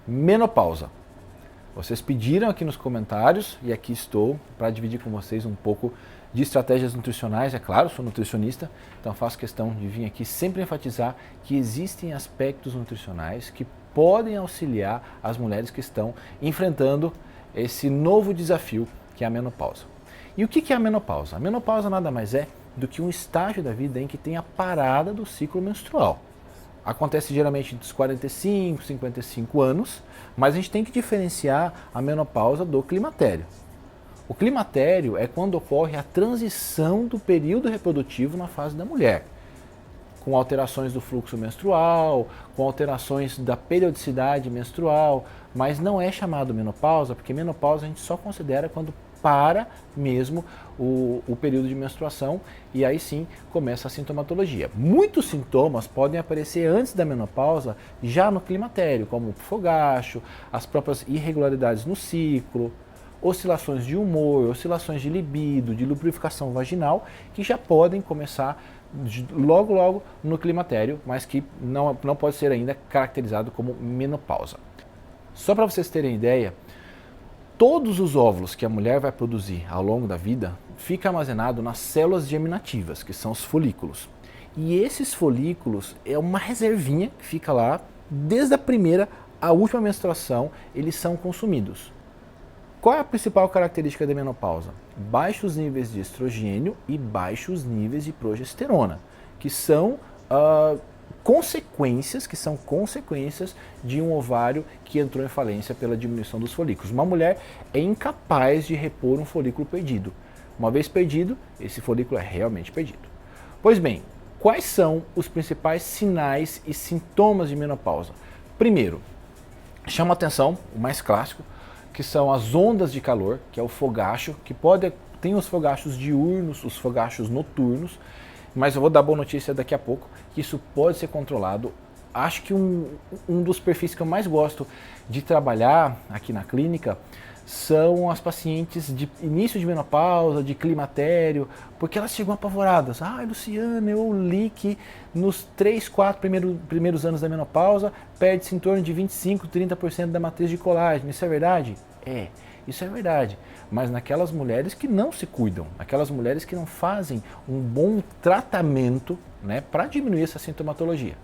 menopausa. Vocês pediram aqui nos comentários e aqui estou para dividir com vocês um pouco de estratégias nutricionais. É claro, sou nutricionista, então faço questão de vir aqui sempre enfatizar que existem aspectos nutricionais que podem auxiliar as mulheres que estão enfrentando esse novo desafio que é a menopausa. E o que é a menopausa? A menopausa nada mais é do que um estágio da vida em que tem a parada do ciclo menstrual. Acontece geralmente dos 45, 55 anos, mas a gente tem que diferenciar a menopausa do climatério. O climatério é quando ocorre a transição do período reprodutivo na fase da mulher, com alterações do fluxo menstrual, com alterações da periodicidade menstrual, mas não é chamado menopausa, porque menopausa a gente só considera quando para mesmo o período de menstruação e aí sim começa a sintomatologia. Muitos sintomas podem aparecer antes da menopausa, já no climatério, como fogacho, as próprias irregularidades no ciclo, oscilações de humor, oscilações de libido, de lubrificação vaginal, que já podem começar logo no climatério, mas que não pode ser ainda caracterizado como menopausa. Só para vocês terem ideia, todos os óvulos que a mulher vai produzir ao longo da vida fica armazenado nas células germinativas, que são os folículos. E esses folículos é uma reservinha que fica lá, desde a primeira à última menstruação, eles são consumidos. Qual é a principal característica da menopausa? Baixos níveis de estrogênio e baixos níveis de progesterona, que são consequências de um ovário que entrou em falência pela diminuição dos folículos. Uma mulher é incapaz de repor um folículo perdido. Uma vez perdido, esse folículo é realmente perdido. Pois bem, quais são os principais sinais e sintomas de menopausa? Primeiro, chama atenção, o mais clássico, que são as ondas de calor, que é o fogacho, que tem os fogachos diurnos, os fogachos noturnos, mas eu vou dar boa notícia daqui a pouco, que isso pode ser controlado. Acho que um dos perfis que eu mais gosto de trabalhar aqui na clínica são as pacientes de início de menopausa, de climatério, porque elas chegam apavoradas. Luciana, eu li que nos 3, 4 primeiros anos da menopausa perde-se em torno de 25, 30% da matriz de colágeno. Isso é verdade? Isso é verdade. Mas naquelas mulheres que não se cuidam, aquelas mulheres que não fazem um bom tratamento, né, para diminuir essa sintomatologia.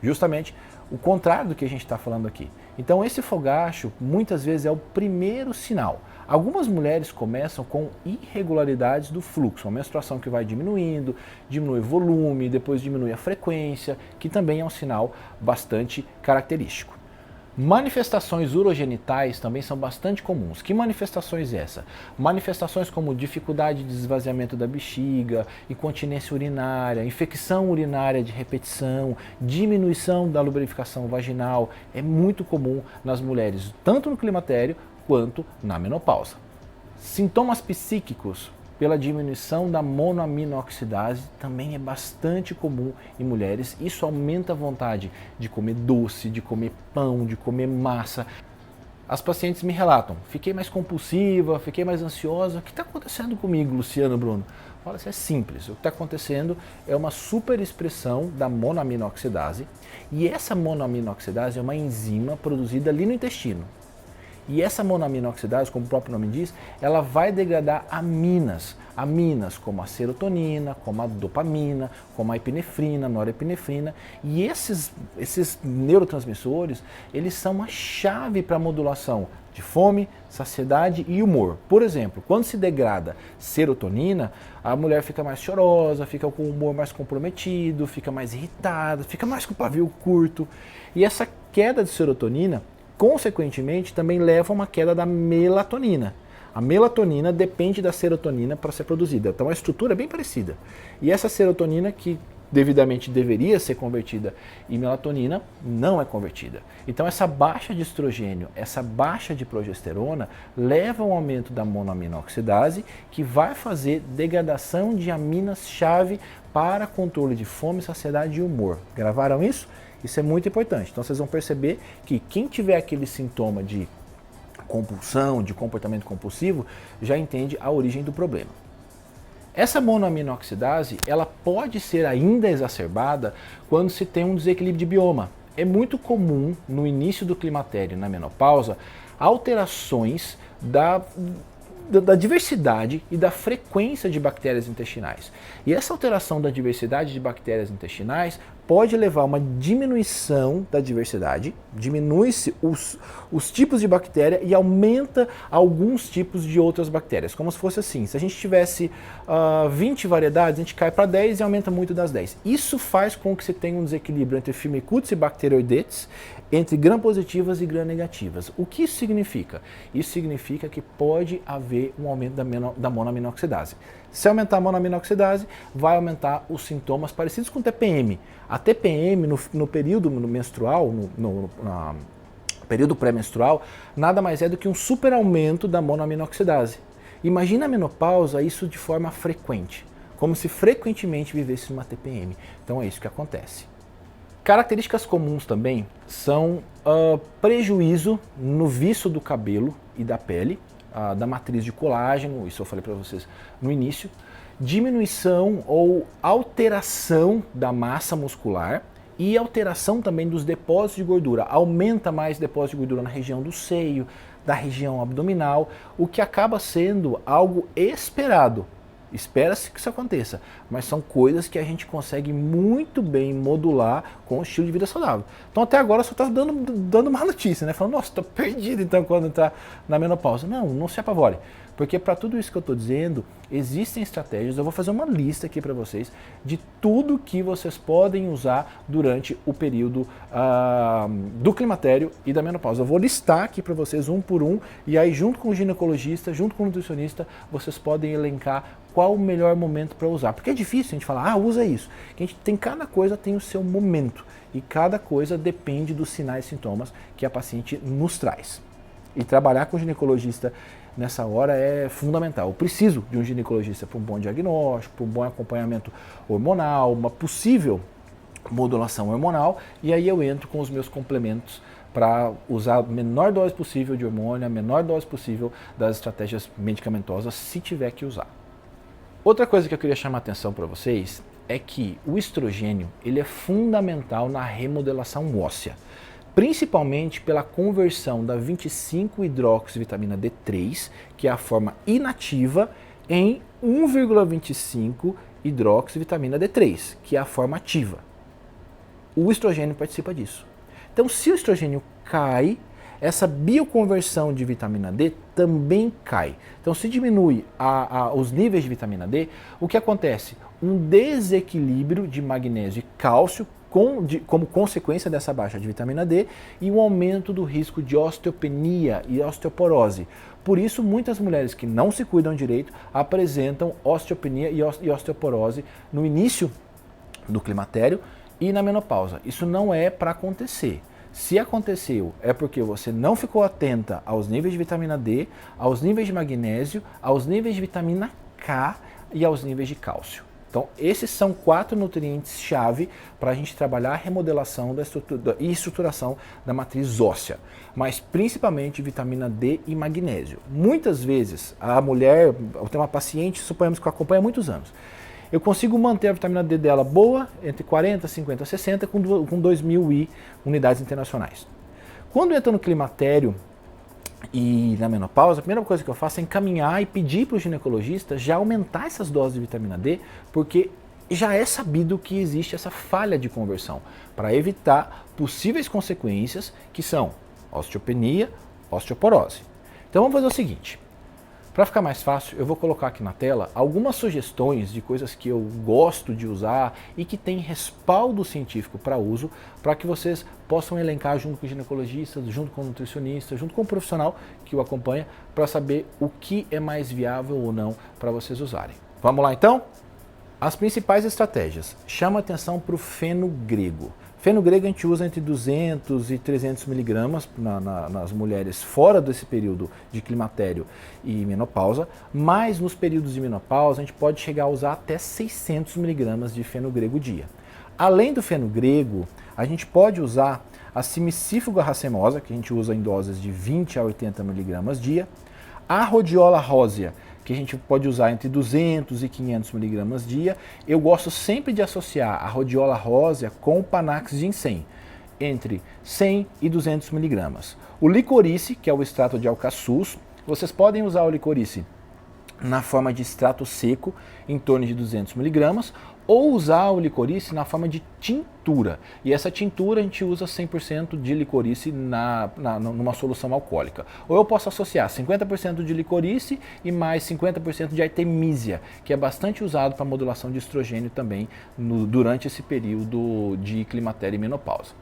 Justamente o contrário do que a gente está falando aqui. Então esse fogacho muitas vezes é o primeiro sinal. Algumas mulheres começam com irregularidades do fluxo, uma menstruação que vai diminuindo, diminui o volume, depois diminui a frequência, que também é um sinal bastante característico. Manifestações urogenitais também são bastante comuns. Que manifestações essa? Manifestações como dificuldade de esvaziamento da bexiga, incontinência urinária, infecção urinária de repetição, diminuição da lubrificação vaginal. É muito comum nas mulheres, tanto no climatério quanto na menopausa. Sintomas psíquicos pela diminuição da monoaminoxidase também é bastante comum em mulheres. Isso aumenta a vontade de comer doce, de comer pão, de comer massa. As pacientes me relatam, fiquei mais compulsiva, fiquei mais ansiosa. O que está acontecendo comigo, Luciano, Bruno? Fala, isso é simples. O que está acontecendo é uma superexpressão da monoaminoxidase. E essa monoaminoxidase é uma enzima produzida ali no intestino. E essa monoaminoxidase, como o próprio nome diz, ela vai degradar aminas. Aminas como a serotonina, como a dopamina, como a epinefrina, norepinefrina. E esses neurotransmissores, eles são a chave para a modulação de fome, saciedade e humor. Por exemplo, quando se degrada serotonina, a mulher fica mais chorosa, fica com o humor mais comprometido, fica mais irritada, fica mais com o pavio curto. E essa queda de serotonina, consequentemente, também leva a uma queda da melatonina. A melatonina depende da serotonina para ser produzida, então a estrutura é bem parecida. E essa serotonina, que devidamente deveria ser convertida em melatonina, não é convertida. Então essa baixa de estrogênio, essa baixa de progesterona, leva ao aumento da monoaminoxidase, que vai fazer degradação de aminas-chave para controle de fome, saciedade e humor. Gravaram isso? Isso é muito importante. Então vocês vão perceber que quem tiver aquele sintoma de compulsão, de comportamento compulsivo, já entende a origem do problema. Essa monoaminoxidase, ela pode ser ainda exacerbada quando se tem um desequilíbrio de bioma. É muito comum no início do climatério, na menopausa, alterações da diversidade e da frequência de bactérias intestinais. E essa alteração da diversidade de bactérias intestinais pode levar a uma diminuição da diversidade, diminui-se os tipos de bactéria e aumenta alguns tipos de outras bactérias. Como se fosse assim, se a gente tivesse 20 variedades, a gente cai para 10 e aumenta muito das 10. Isso faz com que você tenha um desequilíbrio entre Firmicutes e Bacteroidetes, entre gram-positivas e gram-negativas. O que isso significa? Isso significa que pode haver um aumento da monoaminoxidase. Se aumentar a monoaminoxidase, vai aumentar os sintomas parecidos com TPM. A TPM, no período menstrual, no período pré-menstrual, nada mais é do que um super aumento da monoaminoxidase. Imagina a menopausa isso de forma frequente, como se frequentemente vivesse uma TPM. Então é isso que acontece. Características comuns também são prejuízo no viço do cabelo e da pele, da matriz de colágeno, isso eu falei para vocês no início, diminuição ou alteração da massa muscular e alteração também dos depósitos de gordura. Aumenta mais depósito de gordura na região do seio, da região abdominal, o que acaba sendo algo esperado. Espera-se que isso aconteça, mas são coisas que a gente consegue muito bem modular com o estilo de vida saudável. Então até agora só está dando má notícia, né? Falando, nossa, estou perdido então quando entrar na menopausa. Não se apavore, porque para tudo isso que eu estou dizendo, existem estratégias, eu vou fazer uma lista aqui para vocês de tudo que vocês podem usar durante o período do climatério e da menopausa. Eu vou listar aqui para vocês um por um, e aí junto com o ginecologista, junto com o nutricionista, vocês podem elencar qual o melhor momento para usar. Porque é difícil a gente falar, usa isso. Cada coisa tem o seu momento e cada coisa depende dos sinais e sintomas que a paciente nos traz. E trabalhar com o ginecologista nessa hora é fundamental. Eu preciso de um ginecologista para um bom diagnóstico, para um bom acompanhamento hormonal, uma possível modulação hormonal, e aí eu entro com os meus complementos para usar a menor dose possível de hormônio, a menor dose possível das estratégias medicamentosas, se tiver que usar. Outra coisa que eu queria chamar a atenção para vocês é que o estrogênio ele é fundamental na remodelação óssea, principalmente pela conversão da 25-hidroxivitamina D3, que é a forma inativa, em 1,25-hidroxivitamina D3, que é a forma ativa. O estrogênio participa disso. Então, se o estrogênio cai, essa bioconversão de vitamina D também cai. Então, se diminui os níveis de vitamina D, o que acontece? Um desequilíbrio de magnésio e cálcio como consequência dessa baixa de vitamina D e um aumento do risco de osteopenia e osteoporose. Por isso, muitas mulheres que não se cuidam direito apresentam osteopenia e osteoporose no início do climatério e na menopausa. Isso não é para acontecer. Se aconteceu, é porque você não ficou atenta aos níveis de vitamina D, aos níveis de magnésio, aos níveis de vitamina K e aos níveis de cálcio. Então, esses são 4 nutrientes-chave para a gente trabalhar a remodelação e estruturação da matriz óssea, mas principalmente vitamina D e magnésio. Muitas vezes, a mulher, eu tenho uma paciente, suponhamos que eu acompanho há muitos anos, eu consigo manter a vitamina D dela boa, entre 40, 50, 60, com 2.000 unidades internacionais. Quando entra no climatério e na menopausa, a primeira coisa que eu faço é encaminhar e pedir para o ginecologista já aumentar essas doses de vitamina D, porque já é sabido que existe essa falha de conversão, para evitar possíveis consequências que são osteopenia, osteoporose. Então vamos fazer o seguinte. Para ficar mais fácil, eu vou colocar aqui na tela algumas sugestões de coisas que eu gosto de usar e que tem respaldo científico para uso, para que vocês possam elencar junto com o ginecologista, junto com o nutricionista, junto com o profissional que o acompanha, para saber o que é mais viável ou não para vocês usarem. Vamos lá então? As principais estratégias. Chama atenção para o fenogrego. Fenogrego a gente usa entre 200 e 300 miligramas nas mulheres fora desse período de climatério e menopausa, mas nos períodos de menopausa a gente pode chegar a usar até 600 miligramas de fenogrego dia. Além do fenogrego, a gente pode usar a simicífuga racemosa, que a gente usa em doses de 20 a 80 miligramas dia, a rhodiola rósea, que a gente pode usar entre 200 e 500 miligramas dia. Eu gosto sempre de associar a rhodiola rósea com o Panax ginseng. entre 100 e 200 miligramas. O licorice, que é o extrato de alcaçuz, vocês podem usar o licorice na forma de extrato seco, em torno de 200 miligramas, ou usar o licorice na forma de tintura. E essa tintura a gente usa 100% de licorice numa solução alcoólica. Ou eu posso associar 50% de licorice e mais 50% de artemisia, que é bastante usado para modulação de estrogênio também durante esse período de climatério e menopausa.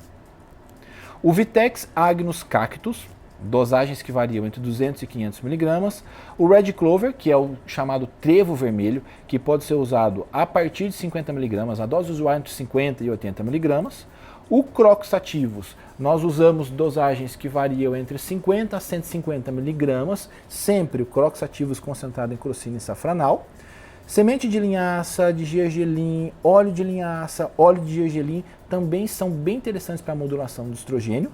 O Vitex agnus cactus, dosagens que variam entre 200 e 500 miligramas. O Red Clover, que é o chamado trevo vermelho, que pode ser usado a partir de 50 miligramas, a dose usual entre 50 e 80 miligramas. O Croxativus, nós usamos dosagens que variam entre 50 a 150 miligramas, sempre o Croxativus concentrado em crocina e safranal. Semente de linhaça, de gergelim, óleo de linhaça, óleo de gergelim também são bem interessantes para a modulação do estrogênio.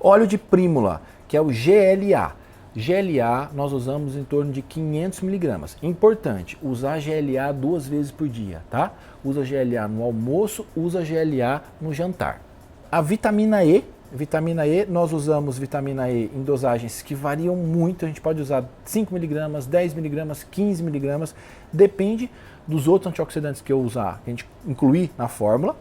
Óleo de prímula, que é o GLA. GLA nós usamos em torno de 500 miligramas. Importante, usar GLA 2 vezes por dia, tá? Usa GLA no almoço, usa GLA no jantar. A vitamina E, nós usamos vitamina E em dosagens que variam muito. A gente pode usar 5 miligramas, 10 miligramas, 15 miligramas, depende dos outros antioxidantes que eu usar, que a gente incluir na fórmula.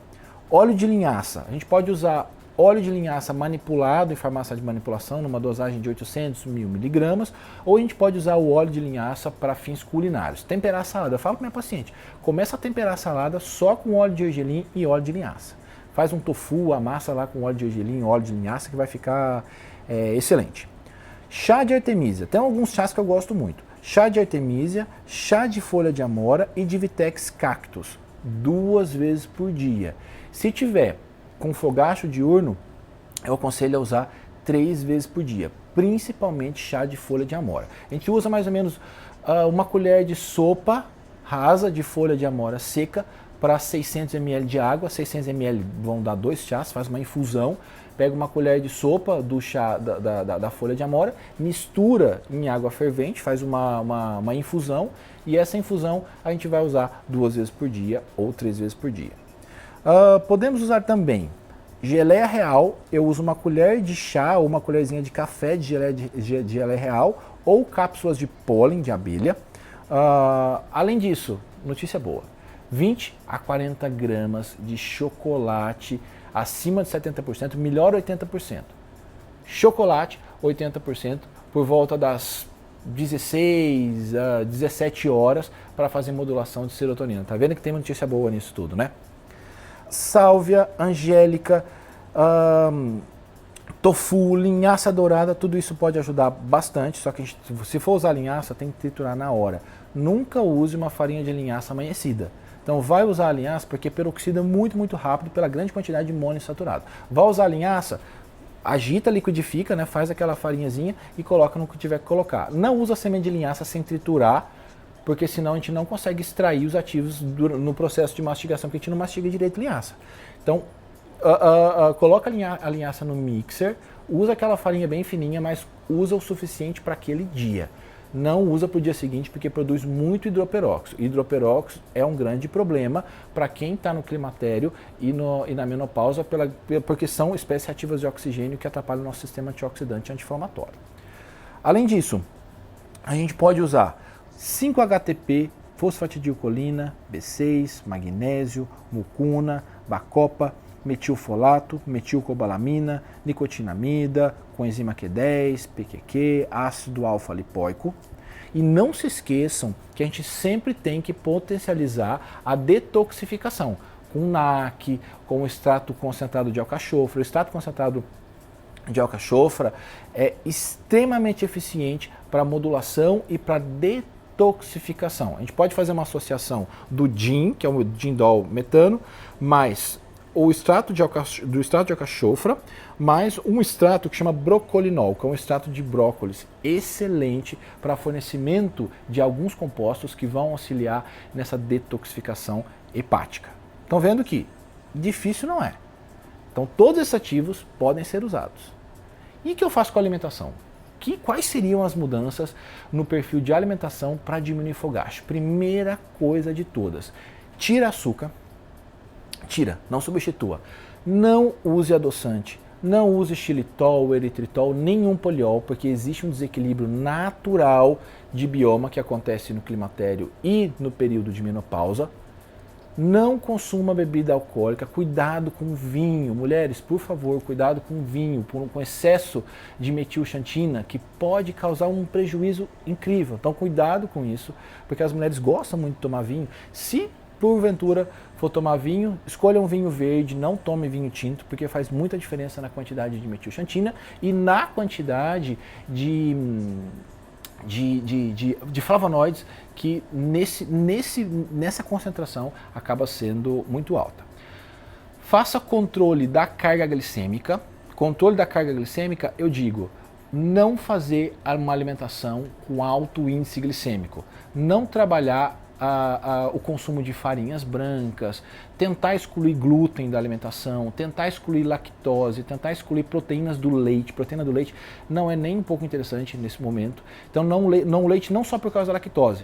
Óleo de linhaça, a gente pode usar óleo de linhaça manipulado em farmácia de manipulação, numa dosagem de 800 mil miligramas, ou a gente pode usar o óleo de linhaça para fins culinários. Temperar a salada, eu falo para minha paciente, começa a temperar a salada só com óleo de gergelim e óleo de linhaça. Faz um tofu, amassa lá com óleo de gergelim e óleo de linhaça que vai ficar excelente. Chá de artemisia, tem alguns chás que eu gosto muito. Chá de artemisia, chá de folha de amora e de Vitex cactus, 2 vezes por dia. Se tiver com fogacho diurno, eu aconselho a usar 3 vezes por dia, principalmente chá de folha de amora. A gente usa mais ou menos uma colher de sopa rasa de folha de amora seca para 600 ml de água. 600 ml vão dar 2 chás, faz uma infusão, pega uma colher de sopa do chá da folha de amora, mistura em água fervente, faz uma infusão, e essa infusão a gente vai usar 2 vezes por dia ou 3 vezes por dia. Podemos usar também geleia real. Eu uso uma colher de chá ou uma colherzinha de café de geleia real ou cápsulas de pólen de abelha. Além disso, notícia boa, 20 a 40 gramas de chocolate acima de 70%, melhor 80%. Chocolate, 80%, por volta das 16 a 17 horas para fazer modulação de serotonina. Tá vendo que tem notícia boa nisso tudo, né? Sálvia, angélica, tofu, linhaça dourada, tudo isso pode ajudar bastante, só que se for usar linhaça, tem que triturar na hora. Nunca use uma farinha de linhaça amanhecida. Então vai usar a linhaça porque peroxida muito, muito rápido pela grande quantidade de monoinsaturado. Vai usar a linhaça, agita, liquidifica, né, faz aquela farinhazinha e coloca no que tiver que colocar. Não usa semente de linhaça sem triturar, porque senão a gente não consegue extrair os ativos no processo de mastigação, porque a gente não mastiga direito linhaça. Então, coloca a linhaça no mixer, usa aquela farinha bem fininha, mas usa o suficiente para aquele dia. Não usa para o dia seguinte, porque produz muito hidroperóxido. Hidroperóxido é um grande problema para quem está no climatério e na menopausa, porque são espécies ativas de oxigênio que atrapalham o nosso sistema antioxidante anti-inflamatório. Além disso, a gente pode usar 5-HTP, fosfatidilcolina, B6, magnésio, mucuna, bacopa, metilfolato, metilcobalamina, nicotinamida, coenzima Q10, PQQ, ácido alfa-lipoico. E não se esqueçam que a gente sempre tem que potencializar a detoxificação com NAC, com o extrato concentrado de alcachofra. O extrato concentrado de alcachofra é extremamente eficiente para modulação e para detoxificação. A gente pode fazer uma associação do DIN, que é o dindol metano, mais o extrato de alcachofra, mais um extrato que chama brocolinol, que é um extrato de brócolis, excelente para fornecimento de alguns compostos que vão auxiliar nessa detoxificação hepática. Estão vendo que difícil não é. Então todos esses ativos podem ser usados. E o que eu faço com a alimentação? Quais seriam as mudanças no perfil de alimentação para diminuir fogacho? Primeira coisa de todas, tira açúcar. Tira, não substitua. Não use adoçante, não use xilitol, eritritol, nenhum poliol, porque existe um desequilíbrio natural de bioma que acontece no climatério e no período de menopausa. Não consuma bebida alcoólica, cuidado com vinho. Mulheres, por favor, cuidado com vinho, com excesso de metilxantina, que pode causar um prejuízo incrível. Então, cuidado com isso, porque as mulheres gostam muito de tomar vinho. Se porventura for tomar vinho, escolha um vinho verde, não tome vinho tinto, porque faz muita diferença na quantidade de metilxantina e na quantidade de flavonoides, que nessa concentração acaba sendo muito alta. Faça controle da carga glicêmica. Controle da carga glicêmica, eu digo, não fazer uma alimentação com alto índice glicêmico. Não trabalhar o consumo de farinhas brancas, tentar excluir glúten da alimentação, tentar excluir lactose, tentar excluir proteínas do leite. Proteína do leite não é nem um pouco interessante nesse momento. Então não leite não só por causa da lactose,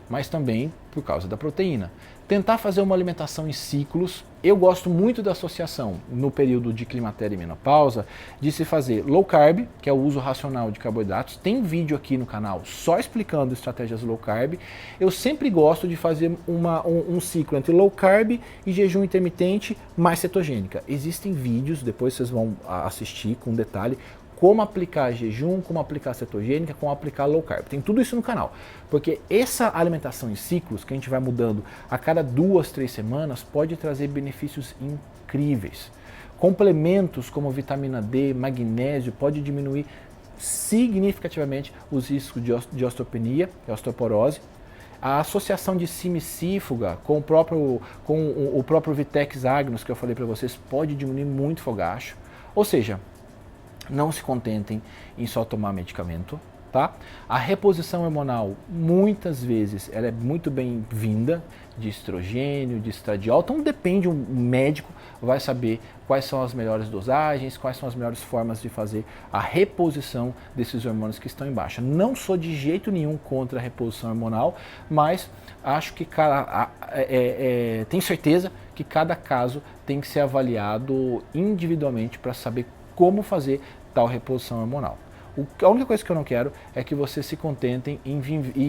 mas também por causa da proteína. Tentar fazer uma alimentação em ciclos. Eu gosto muito da associação no período de climatério e menopausa de se fazer low carb, que é o uso racional de carboidratos. Tem vídeo aqui no canal só explicando estratégias low carb. Eu sempre gosto de fazer um ciclo entre low carb e jejum intermitente mais cetogênica. Existem vídeos, depois vocês vão assistir com detalhe, como aplicar jejum, como aplicar cetogênica, como aplicar low carb. Tem tudo isso no canal, porque essa alimentação em ciclos, que a gente vai mudando a cada 2, 3 semanas, pode trazer benefícios incríveis. Complementos como vitamina D, magnésio, pode diminuir significativamente os riscos de osteopenia e osteoporose. A associação de simicífuga com o próprio Vitex Agnus, que eu falei para vocês, pode diminuir muito o fogacho. Ou seja, não se contentem em só tomar medicamento, tá? A reposição hormonal, muitas vezes, ela é muito bem-vinda, de estrogênio, de estradiol, então depende, um médico vai saber quais são as melhores dosagens, quais são as melhores formas de fazer a reposição desses hormônios que estão em baixa. Não sou de jeito nenhum contra a reposição hormonal, mas acho que tenho certeza que cada caso tem que ser avaliado individualmente para saber como fazer tal reposição hormonal. A única coisa que eu não quero é que vocês se contentem em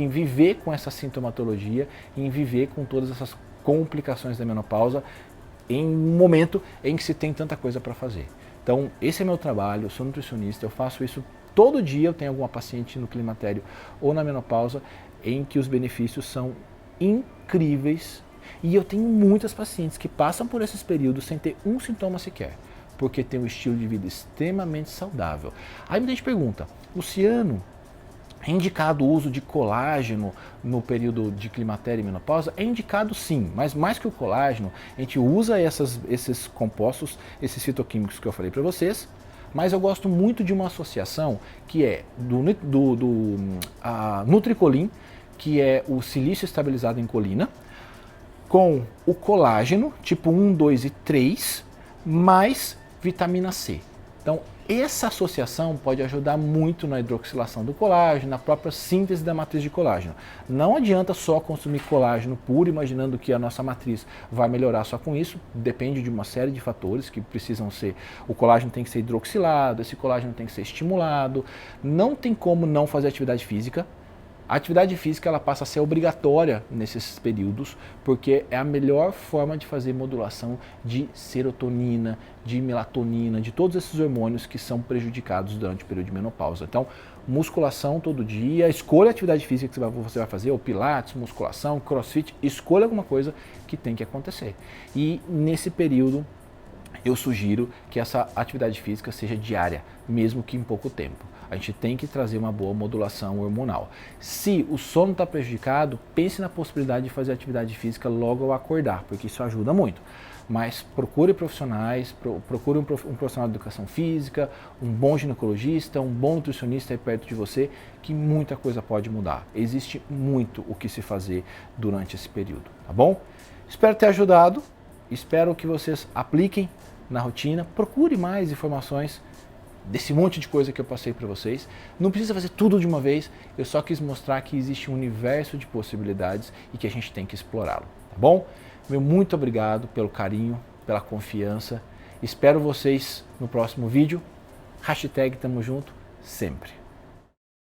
viver com essa sintomatologia, em viver com todas essas complicações da menopausa em um momento em que se tem tanta coisa para fazer. Então, esse é meu trabalho, eu sou nutricionista, eu faço isso todo dia, eu tenho alguma paciente no climatério ou na menopausa em que os benefícios são incríveis e eu tenho muitas pacientes que passam por esses períodos sem ter um sintoma sequer, porque tem um estilo de vida extremamente saudável. Aí muita gente pergunta, Luciano, é indicado o uso de colágeno no período de climatério e menopausa? É indicado sim, mas mais que o colágeno, a gente usa esses compostos, esses fitoquímicos que eu falei para vocês, mas eu gosto muito de uma associação que é do Nutricolin, que é o silício estabilizado em colina, com o colágeno, tipo 1, 2 e 3, mais vitamina C. Então, essa associação pode ajudar muito na hidroxilação do colágeno, na própria síntese da matriz de colágeno. Não adianta só consumir colágeno puro, imaginando que a nossa matriz vai melhorar só com isso. Depende de uma série de fatores que precisam ser... O colágeno tem que ser hidroxilado, esse colágeno tem que ser estimulado. Não tem como não fazer atividade física. A atividade física ela passa a ser obrigatória nesses períodos, porque é a melhor forma de fazer modulação de serotonina, de melatonina, de todos esses hormônios que são prejudicados durante o período de menopausa. Então, musculação todo dia, escolha a atividade física que você vai fazer, ou pilates, musculação, crossfit, escolha alguma coisa que tem que acontecer. E nesse período, eu sugiro que essa atividade física seja diária, mesmo que em pouco tempo. A gente tem que trazer uma boa modulação hormonal. Se o sono está prejudicado, pense na possibilidade de fazer atividade física logo ao acordar, porque isso ajuda muito. Mas procure profissionais, procure um profissional de educação física, um bom ginecologista, um bom nutricionista aí perto de você, que muita coisa pode mudar. Existe muito o que se fazer durante esse período, tá bom? Espero ter ajudado, espero que vocês apliquem na rotina, procure mais informações desse monte de coisa que eu passei para vocês. Não precisa fazer tudo de uma vez, eu só quis mostrar que existe um universo de possibilidades e que a gente tem que explorá-lo, tá bom? Meu muito obrigado pelo carinho, pela confiança Espero vocês no próximo vídeo. Hashtag tamo junto sempre.